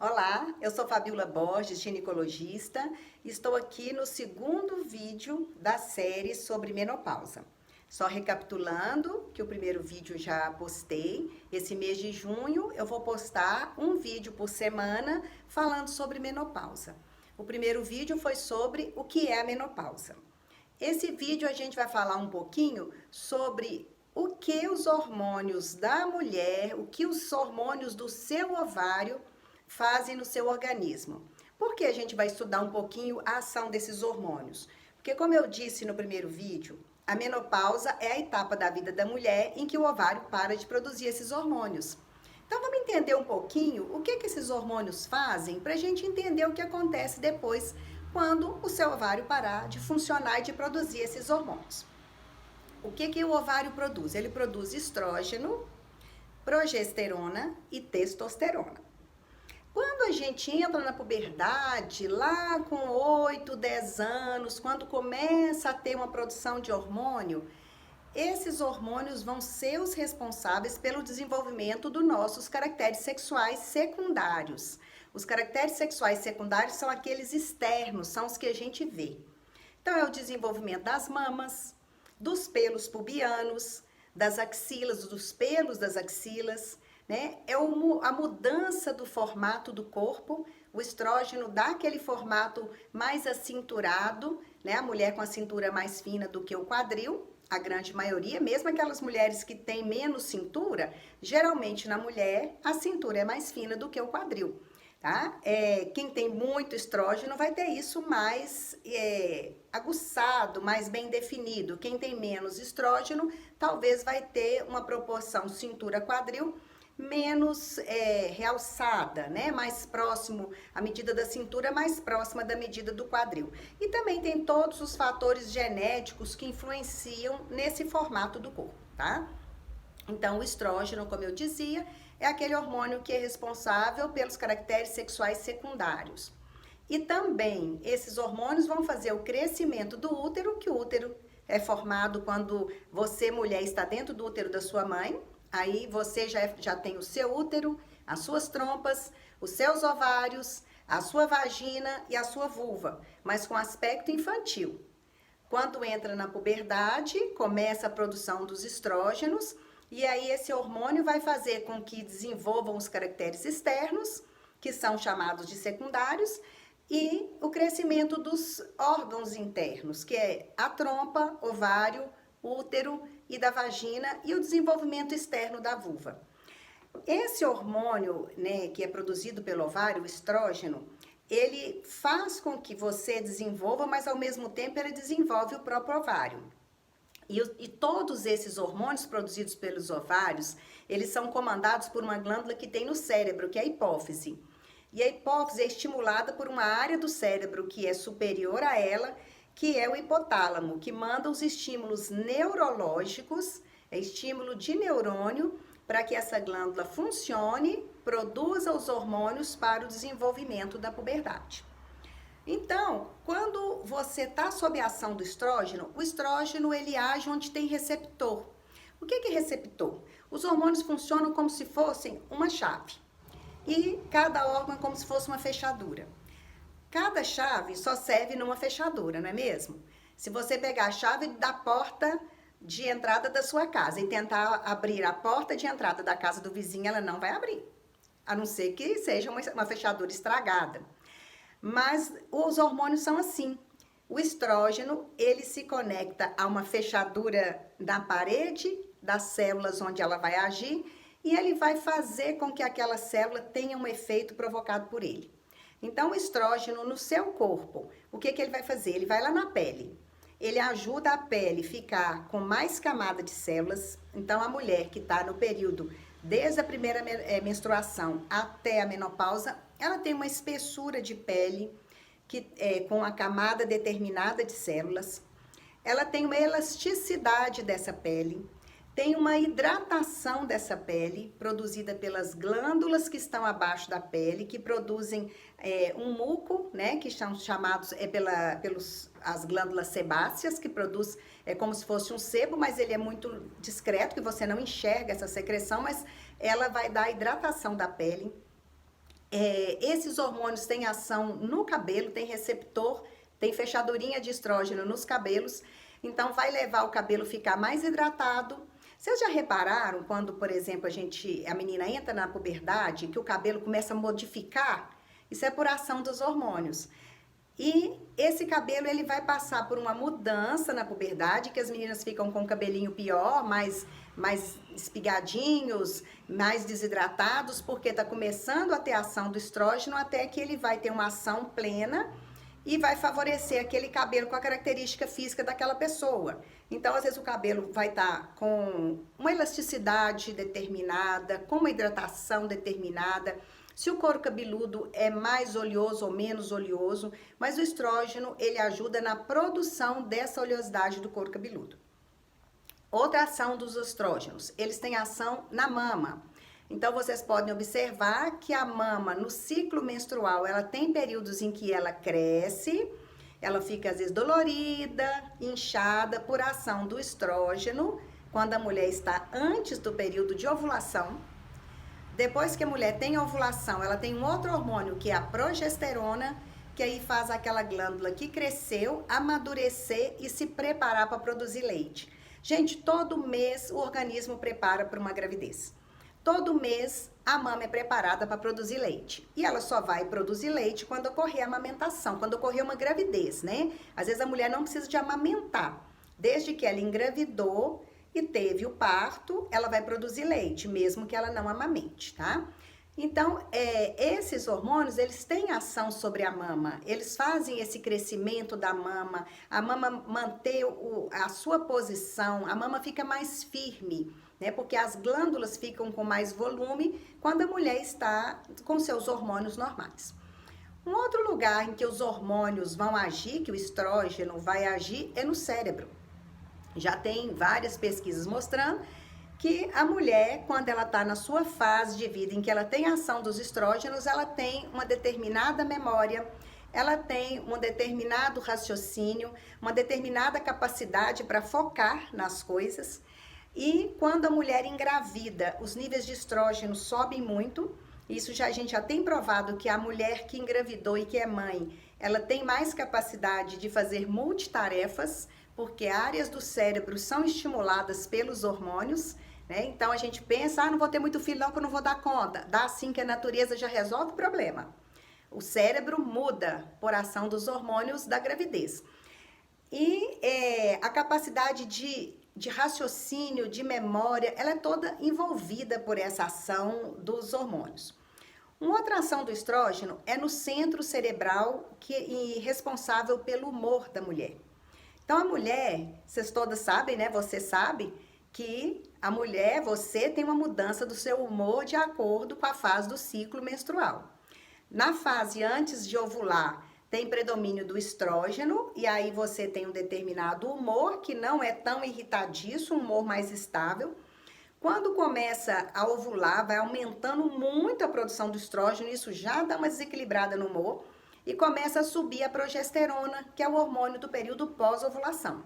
Olá, eu sou Fabiola Borges, ginecologista, e estou aqui no segundo vídeo da série sobre menopausa. Só recapitulando que o primeiro vídeo já postei, esse mês de junho eu vou postar um vídeo por semana falando sobre menopausa. O primeiro vídeo foi sobre o que é a menopausa. Esse vídeo a gente vai falar um pouquinho sobre o que os hormônios da mulher, o que os hormônios do seu ovário fazem no seu organismo. Por que a gente vai estudar um pouquinho a ação desses hormônios? Porque, como eu disse no primeiro vídeo, a menopausa é a etapa da vida da mulher em que o ovário para de produzir esses hormônios. Então, vamos entender um pouquinho o que esses hormônios fazem para a gente entender o que acontece depois quando o seu ovário parar de funcionar e de produzir esses hormônios. O que o ovário produz? Ele produz estrógeno, progesterona e testosterona. Quando a gente entra na puberdade, lá com 8, 10 anos, quando começa a ter uma produção de hormônio, esses hormônios vão ser os responsáveis pelo desenvolvimento dos nossos caracteres sexuais secundários. Os caracteres sexuais secundários são aqueles externos, são os que a gente vê. Então, é o desenvolvimento das mamas, dos pelos pubianos, das axilas, dos pelos das axilas, né? É a mudança do formato do corpo. O estrógeno dá aquele formato mais acinturado, né? A mulher com a cintura mais fina do que o quadril, a grande maioria, mesmo aquelas mulheres que têm menos cintura, geralmente na mulher a cintura é mais fina do que o quadril, tá? Quem tem muito estrógeno vai ter isso mais aguçado, mais bem definido. Quem tem menos estrógeno talvez vai ter uma proporção cintura-quadril menos realçada, né? Mais próximo, a medida da cintura mais próxima da medida do quadril. E também tem todos os fatores genéticos que influenciam nesse formato do corpo, tá? Então, o estrógeno, como eu dizia, é aquele hormônio que é responsável pelos caracteres sexuais secundários. E também, esses hormônios vão fazer o crescimento do útero, que o útero é formado quando você, mulher, está dentro do útero da sua mãe. Aí você já tem o seu útero, as suas trompas, os seus ovários, a sua vagina e a sua vulva, mas com aspecto infantil. Quando entra na puberdade, começa a produção dos estrógenos, e aí esse hormônio vai fazer com que desenvolvam os caracteres externos, que são chamados de secundários, e o crescimento dos órgãos internos, que é a trompa, ovário, útero e da vagina, e o desenvolvimento externo da vulva. Esse hormônio, né, que é produzido pelo ovário, o estrógeno, ele faz com que você desenvolva, mas ao mesmo tempo ele desenvolve o próprio ovário. E todos esses hormônios produzidos pelos ovários, eles são comandados por uma glândula que tem no cérebro, que é a hipófise. E a hipófise é estimulada por uma área do cérebro que é superior a ela, que é o hipotálamo, que manda os estímulos neurológicos, é estímulo de neurônio, para que essa glândula funcione, produza os hormônios para o desenvolvimento da puberdade. Então, quando você está sob a ação do estrógeno, o estrógeno ele age onde tem receptor. O que é receptor? Os hormônios funcionam como se fossem uma chave. E cada órgão é como se fosse uma fechadura. Cada chave só serve numa fechadura, não é mesmo? Se você pegar a chave da porta de entrada da sua casa e tentar abrir a porta de entrada da casa do vizinho, ela não vai abrir. A não ser que seja uma fechadura estragada. Mas os hormônios são assim. O estrógeno, ele se conecta a uma fechadura na parede das células onde ela vai agir e ele vai fazer com que aquela célula tenha um efeito provocado por ele. Então, o estrógeno no seu corpo, o que ele vai fazer? Ele vai lá na pele. Ele ajuda a pele a ficar com mais camada de células. Então, a mulher que está no período desde a primeira menstruação até a menopausa, ela tem uma espessura de pele com a camada determinada de células. Ela tem uma elasticidade dessa pele. Tem uma hidratação dessa pele, produzida pelas glândulas que estão abaixo da pele, que produzem um muco, né, que são chamados pelas as glândulas sebáceas, que produz como se fosse um sebo, mas ele é muito discreto, que você não enxerga essa secreção, mas ela vai dar a hidratação da pele. esses hormônios têm ação no cabelo, tem receptor, tem fechadurinha de estrógeno nos cabelos, então vai levar o cabelo a ficar mais hidratado. Vocês já repararam quando, por exemplo, a menina entra na puberdade, que o cabelo começa a modificar? Isso é por ação dos hormônios. E esse cabelo, ele vai passar por uma mudança na puberdade, que as meninas ficam com o cabelinho pior, mais espigadinhos, mais desidratados, porque tá começando a ter ação do estrógeno, até que ele vai ter uma ação plena e vai favorecer aquele cabelo com a característica física daquela pessoa. Então, às vezes, o cabelo vai estar com uma elasticidade determinada, com uma hidratação determinada, se o couro cabeludo é mais oleoso ou menos oleoso, mas o estrógeno, ele ajuda na produção dessa oleosidade do couro cabeludo. Outra ação dos estrógenos, eles têm ação na mama. Então, vocês podem observar que a mama, no ciclo menstrual, ela tem períodos em que ela cresce, ela fica, às vezes, dolorida, inchada por ação do estrógeno, quando a mulher está antes do período de ovulação. Depois que a mulher tem ovulação, ela tem um outro hormônio, que é a progesterona, que aí faz aquela glândula que cresceu amadurecer e se preparar para produzir leite. Gente, todo mês o organismo prepara para uma gravidez. Todo mês a mama é preparada para produzir leite. E ela só vai produzir leite quando ocorrer a amamentação, quando ocorrer uma gravidez, né? Às vezes a mulher não precisa de amamentar. Desde que ela engravidou e teve o parto, ela vai produzir leite, mesmo que ela não amamente, tá? Então, esses hormônios, eles têm ação sobre a mama, eles fazem esse crescimento da mama, a mama manter a sua posição, a mama fica mais firme, né? Porque as glândulas ficam com mais volume quando a mulher está com seus hormônios normais. Um outro lugar em que os hormônios vão agir, que o estrógeno vai agir, é no cérebro. Já tem várias pesquisas mostrando que a mulher, quando ela está na sua fase de vida em que ela tem ação dos estrógenos, ela tem uma determinada memória, ela tem um determinado raciocínio, uma determinada capacidade para focar nas coisas. E quando a mulher engravida, os níveis de estrógeno sobem muito. Isso a gente já tem provado que a mulher que engravidou e que é mãe, ela tem mais capacidade de fazer multitarefas, porque áreas do cérebro são estimuladas pelos hormônios, né? Então a gente pensa, não vou ter muito filho não, que eu não vou dar conta. Dá assim que a natureza já resolve o problema. O cérebro muda por ação dos hormônios da gravidez. E a capacidade de raciocínio, de memória, ela é toda envolvida por essa ação dos hormônios. Uma outra ação do estrógeno é no centro cerebral e responsável pelo humor da mulher. Então, a mulher, vocês todas sabem, né? Você sabe que a mulher, você tem uma mudança do seu humor de acordo com a fase do ciclo menstrual. Na fase antes de ovular, tem predomínio do estrógeno, e aí você tem um determinado humor que não é tão irritadiço, um humor mais estável. Quando começa a ovular, vai aumentando muito a produção do estrógeno, isso já dá uma desequilibrada no humor. E começa a subir a progesterona, que é o hormônio do período pós-ovulação.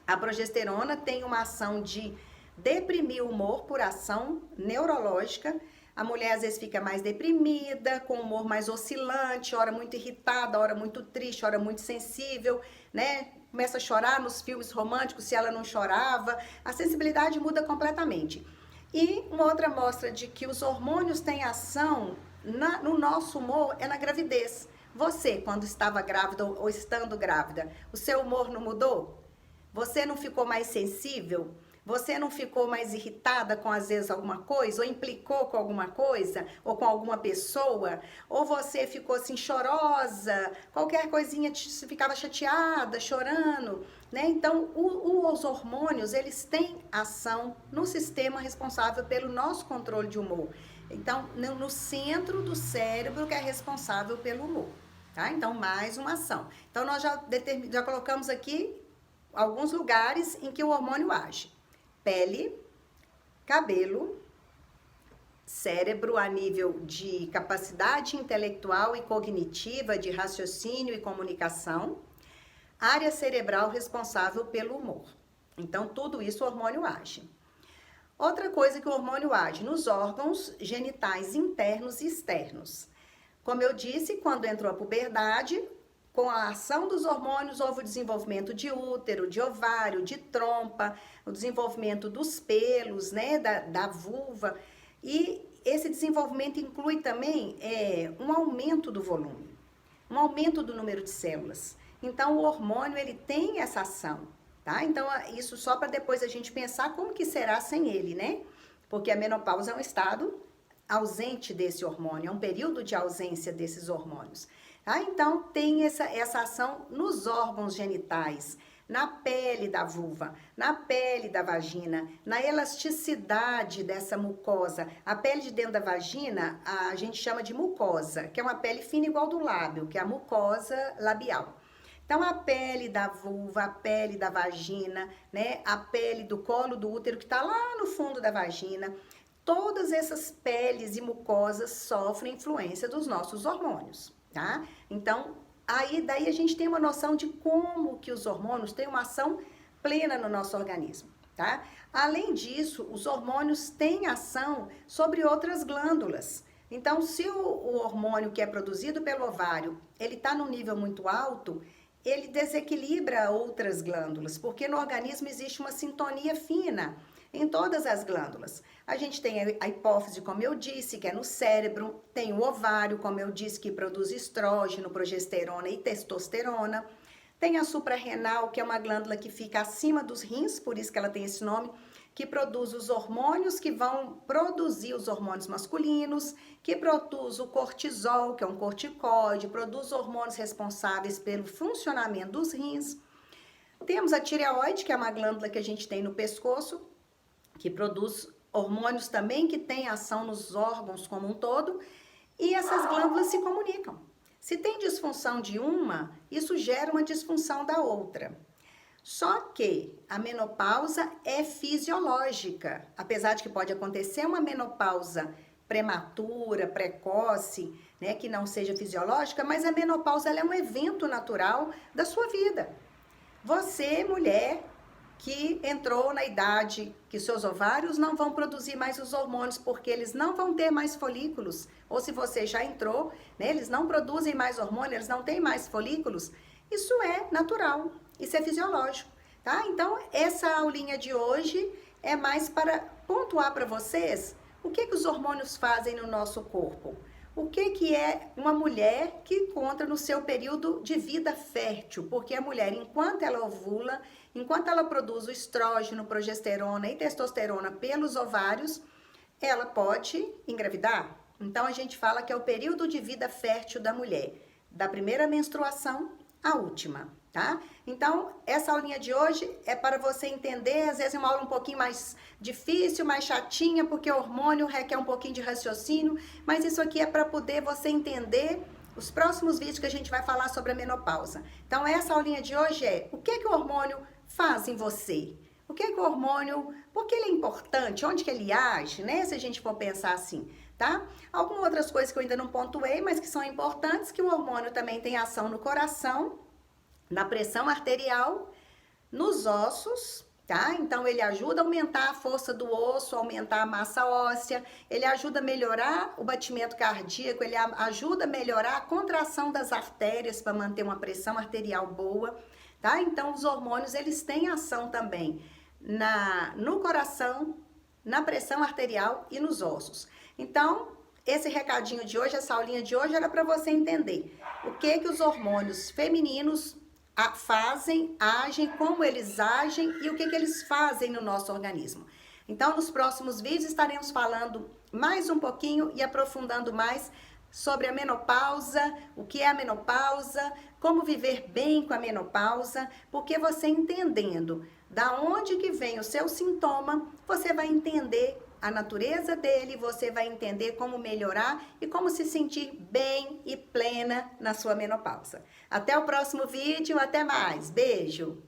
A progesterona tem uma ação de deprimir o humor por ação neurológica. A mulher às vezes fica mais deprimida, com o humor mais oscilante, hora muito irritada, hora muito triste, hora muito sensível, né? Começa a chorar nos filmes românticos, se ela não chorava. A sensibilidade muda completamente. E uma outra mostra de que os hormônios têm ação no nosso humor é na gravidez. Você, quando estava grávida ou estando grávida, o seu humor não mudou? Você não ficou mais sensível? Você não ficou mais irritada com, às vezes, alguma coisa? Ou implicou com alguma coisa? Ou com alguma pessoa? Ou você ficou, assim, chorosa? Qualquer coisinha, você ficava chateada, chorando, né? Então, os hormônios, eles têm ação no sistema responsável pelo nosso controle de humor. Então, no centro do cérebro que é responsável pelo humor. Tá? Então, mais uma ação. Então, nós já colocamos aqui alguns lugares em que o hormônio age. Pele, cabelo, cérebro a nível de capacidade intelectual e cognitiva, de raciocínio e comunicação, área cerebral responsável pelo humor. Então, tudo isso o hormônio age. Outra coisa que o hormônio age nos órgãos genitais internos e externos. Como eu disse, quando entrou a puberdade, com a ação dos hormônios, houve o desenvolvimento de útero, de ovário, de trompa, o desenvolvimento dos pelos, né, da vulva. E esse desenvolvimento inclui também um aumento do volume, um aumento do número de células. Então, o hormônio, ele tem essa ação, tá? Então, isso só para depois a gente pensar como que será sem ele, né? Porque a menopausa é um estado ausente desse hormônio, é um período de ausência desses hormônios. Tá? Então, tem essa ação nos órgãos genitais, na pele da vulva, na pele da vagina, na elasticidade dessa mucosa. A pele de dentro da vagina, a gente chama de mucosa, que é uma pele fina igual do lábio, que é a mucosa labial. Então, a pele da vulva, a pele da vagina, né, a pele do colo do útero, que está lá no fundo da vagina, todas essas peles e mucosas sofrem influência dos nossos hormônios, tá? Então, daí a gente tem uma noção de como que os hormônios têm uma ação plena no nosso organismo, tá? Além disso, os hormônios têm ação sobre outras glândulas. Então, se o hormônio que é produzido pelo ovário, ele está num nível muito alto, ele desequilibra outras glândulas, porque no organismo existe uma sintonia fina em todas as glândulas. A gente tem a hipófise, como eu disse, que é no cérebro, tem o ovário, como eu disse, que produz estrógeno, progesterona e testosterona. Tem a suprarrenal, que é uma glândula que fica acima dos rins, por isso que ela tem esse nome, que produz os hormônios que vão produzir os hormônios masculinos, que produz o cortisol, que é um corticoide, produz hormônios responsáveis pelo funcionamento dos rins. Temos a tireoide, que é uma glândula que a gente tem no pescoço, que produz hormônios também que têm ação nos órgãos como um todo, e essas glândulas se comunicam. Se tem disfunção de uma, isso gera uma disfunção da outra. Só que a menopausa é fisiológica, apesar de que pode acontecer uma menopausa prematura, precoce, né, que não seja fisiológica, mas a menopausa ela é um evento natural da sua vida. Você, mulher, que entrou na idade que seus ovários não vão produzir mais os hormônios, porque eles não vão ter mais folículos, ou se você já entrou, né, eles não produzem mais hormônio, eles não têm mais folículos, isso é natural, isso é fisiológico, tá? Então, essa aulinha de hoje é mais para pontuar para vocês o que os hormônios fazem no nosso corpo. O que é uma mulher que encontra no seu período de vida fértil? Porque a mulher, enquanto ela ovula, enquanto ela produz o estrógeno, progesterona e testosterona pelos ovários, ela pode engravidar. Então, a gente fala que é o período de vida fértil da mulher, da primeira menstruação à última, tá? Então, essa aulinha de hoje é para você entender, às vezes é uma aula um pouquinho mais difícil, mais chatinha, porque o hormônio requer um pouquinho de raciocínio, mas isso aqui é para poder você entender os próximos vídeos que a gente vai falar sobre a menopausa. Então, essa aulinha de hoje é o que o hormônio faz em você? O que o hormônio, por que ele é importante? Onde que ele age, né? Se a gente for pensar assim, tá? Algumas outras coisas que eu ainda não pontuei, mas que são importantes, que o hormônio também tem ação no coração, na pressão arterial, nos ossos, tá? Então, ele ajuda a aumentar a força do osso, aumentar a massa óssea, ele ajuda a melhorar o batimento cardíaco, ele ajuda a melhorar a contração das artérias para manter uma pressão arterial boa, tá? Então, os hormônios, eles têm ação também no coração, na pressão arterial e nos ossos. Então, esse recadinho de hoje, essa aulinha de hoje era para você entender o que os hormônios femininos fazem, agem, como eles agem e o que eles fazem no nosso organismo. Então, nos próximos vídeos estaremos falando mais um pouquinho e aprofundando mais sobre a menopausa, o que é a menopausa, como viver bem com a menopausa, porque você entendendo da onde que vem o seu sintoma, você vai entender a natureza dele, você vai entender como melhorar e como se sentir bem e plena na sua menopausa. Até o próximo vídeo, até mais. Beijo!